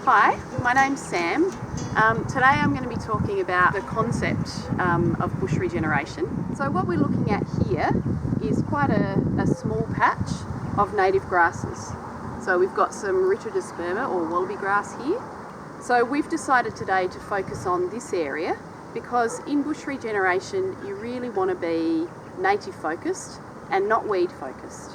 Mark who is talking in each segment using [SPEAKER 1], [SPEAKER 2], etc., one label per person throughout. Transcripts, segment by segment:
[SPEAKER 1] Hi, my name's Sam. Today I'm going to be talking about the concept of bush regeneration. So what we're looking at here is quite a small patch of native grasses. So we've got some Rytrodisperma or wallaby grass here. So we've decided today to focus on this area because in bush regeneration you really want to be native focused and not weed focused.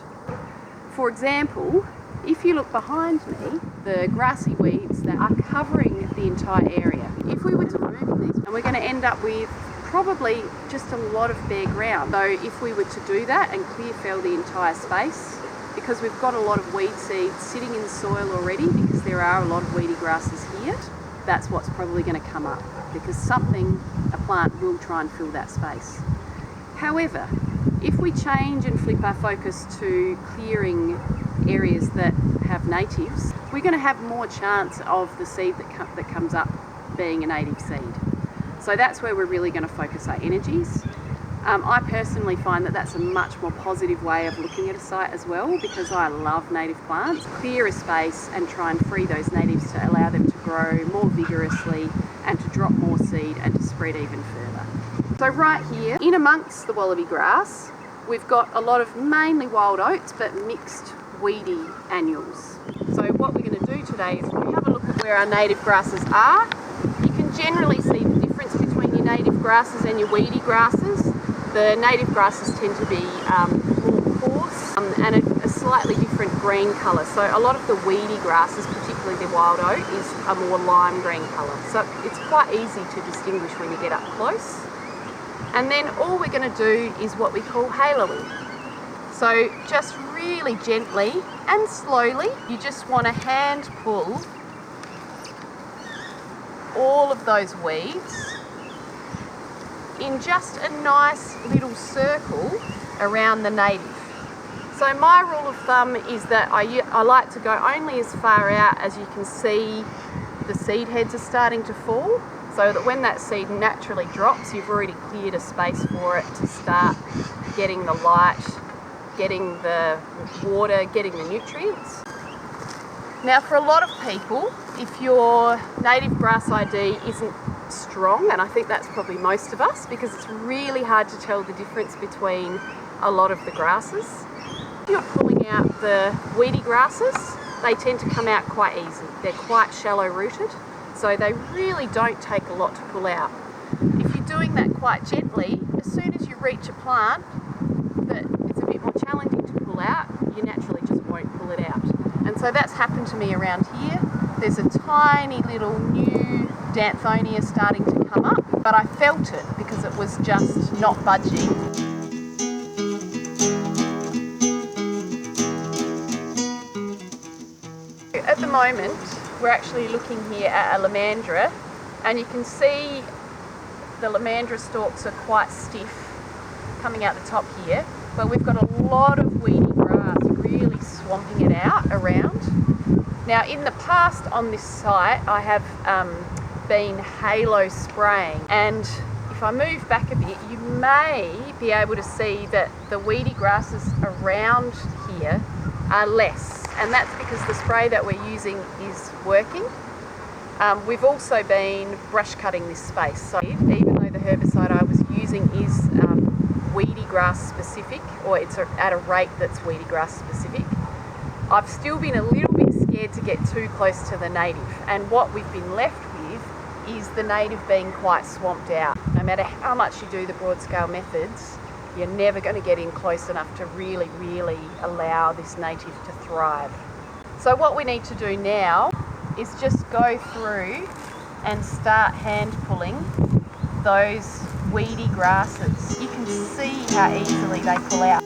[SPEAKER 1] For example, if you look behind me, the grassy weeds that are covering the entire area. If we were to remove these, and we're going to end up with probably just a lot of bare ground. So if we were to do that and clear fell the entire space, because we've got a lot of weed seeds sitting in the soil already, because there are a lot of weedy grasses here, that's what's probably going to come up, because a plant will try and fill that space. However, if we change and flip our focus to clearing areas that have natives, we're going to have more chance of the seed that comes up being a native seed. So that's where we're really going to focus our energies. I personally find that that's a much more positive way of looking at a site as well, because I love native plants. Clear a space and try and free those natives to allow them to grow more vigorously and to drop more seed and to spread even further. So right here, in amongst the wallaby grass, we've got a lot of mainly wild oats but mixed weedy annuals. So what we're going to do today is we have a look at where our native grasses are. You can generally see the difference between your native grasses and your weedy grasses. The native grasses tend to be more coarse and a slightly different green colour. So a lot of the weedy grasses, particularly the wild oat, is a more lime green colour. So it's quite easy to distinguish when you get up close. And then all we're going to do is what we call haloing. So just really gently and slowly, you just want to hand pull all of those weeds in just a nice little circle around the native. So my rule of thumb is that I like to go only as far out as you can see the seed heads are starting to fall, so that when that seed naturally drops, you've already cleared a space for it to start getting the light, getting the water, getting the nutrients. Now for a lot of people, if your native grass ID isn't strong, and I think that's probably most of us, because it's really hard to tell the difference between a lot of the grasses. If you're pulling out the weedy grasses, they tend to come out quite easy. They're quite shallow rooted, so they really don't take a lot to pull out. If you're doing that quite gently, as soon as you reach a plant that it's a bit more challenging to pull out, you naturally just won't pull it out. And so that's happened to me around here. There's a tiny little new Danthonia starting to come up, but I felt it because it was just not budging. At the moment, we're actually looking here at a Lomandra, and you can see the Lomandra stalks are quite stiff coming out the top here, but we've got a lot of weedy grass really swamping it out around. Now in the past on this site I have been halo spraying, and if I move back a bit you may be able to see that the weedy grasses around here are less, and that's because the spray that we're using is working. We've also been brush cutting this space, so even though the herbicide I was using is weedy grass specific, or it's at a rate that's weedy grass specific, I've still been a little bit scared to get too close to the native, and what we've been left with is the native being quite swamped out. No matter how much you do the broad scale methods, you're never going to get in close enough to really allow this native to thrive. So what we need to do now is just go through and start hand pulling those weedy grasses. You can see how easily they pull out.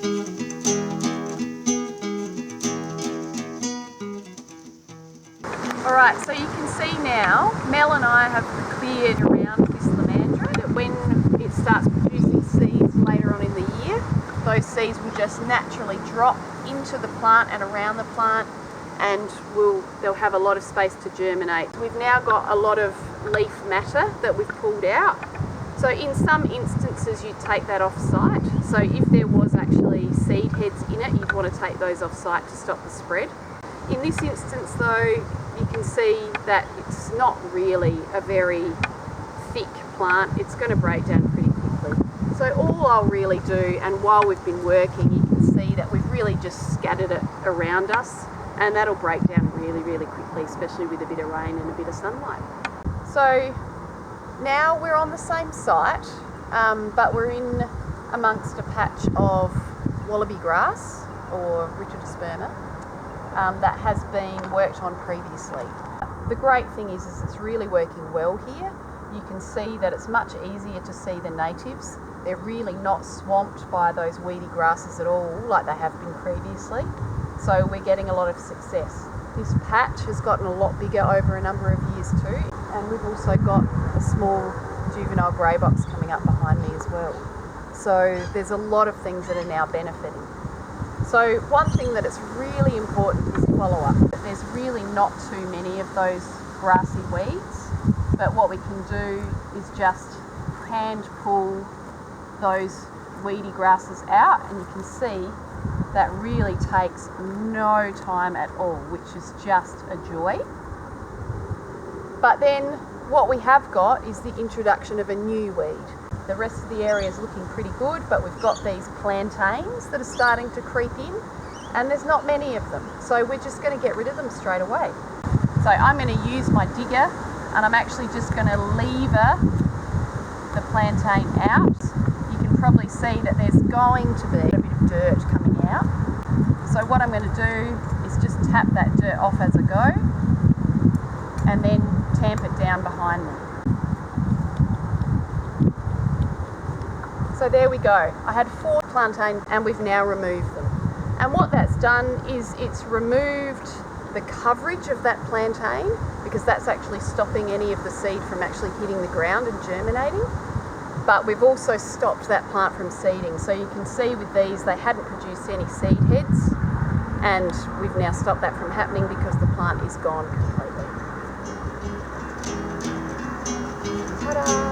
[SPEAKER 1] Alright, so you can see now, Mel and I have cleared around this Lomandra, that when it starts producing seeds later on in the year, those seeds will just naturally drop into the plant and around the plant, and they'll have a lot of space to germinate. We've now got a lot of leaf matter that we've pulled out. So in some instances you'd take that off site. So if there was actually seed heads in it, you'd want to take those off site to stop the spread. In this instance though, you can see that it's not really a very thick plant. It's going to break down pretty quickly. So all I'll really do, and while we've been working, you can see that we've really just scattered it around us, and that'll break down really, really quickly, especially with a bit of rain and a bit of sunlight. So now we're on the same site, but we're in amongst a patch of wallaby grass, or Richardosperma, that has been worked on previously. The great thing is it's really working well here. You can see that it's much easier to see the natives. They're really not swamped by those weedy grasses at all like they have been previously. So we're getting a lot of success. This patch has gotten a lot bigger over a number of years too. And we've also got a small juvenile grey box coming up behind me as well. So there's a lot of things that are now benefiting. So one thing that is really important is follow-up. There's really not too many of those grassy weeds, but what we can do is just hand pull those weedy grasses out, and you can see that really takes no time at all, which is just a joy. But then what we have got is the introduction of a new weed. The rest of the area is looking pretty good, but we've got these plantains that are starting to creep in, and there's not many of them. So we're just going to get rid of them straight away. So I'm going to use my digger, and I'm actually just going to lever the plantain out. You can probably see that there's going to be a bit of dirt coming out. So what I'm going to do is just tap that dirt off as I go, and then tamp it down behind me. So there we go. I had 4 plantains and we've now removed them. And what that's done is it's removed the coverage of that plantain, because that's actually stopping any of the seed from actually hitting the ground and germinating. But we've also stopped that plant from seeding. So you can see with these, they hadn't produced any seed heads, and we've now stopped that from happening because the plant is gone completely. Ta-da!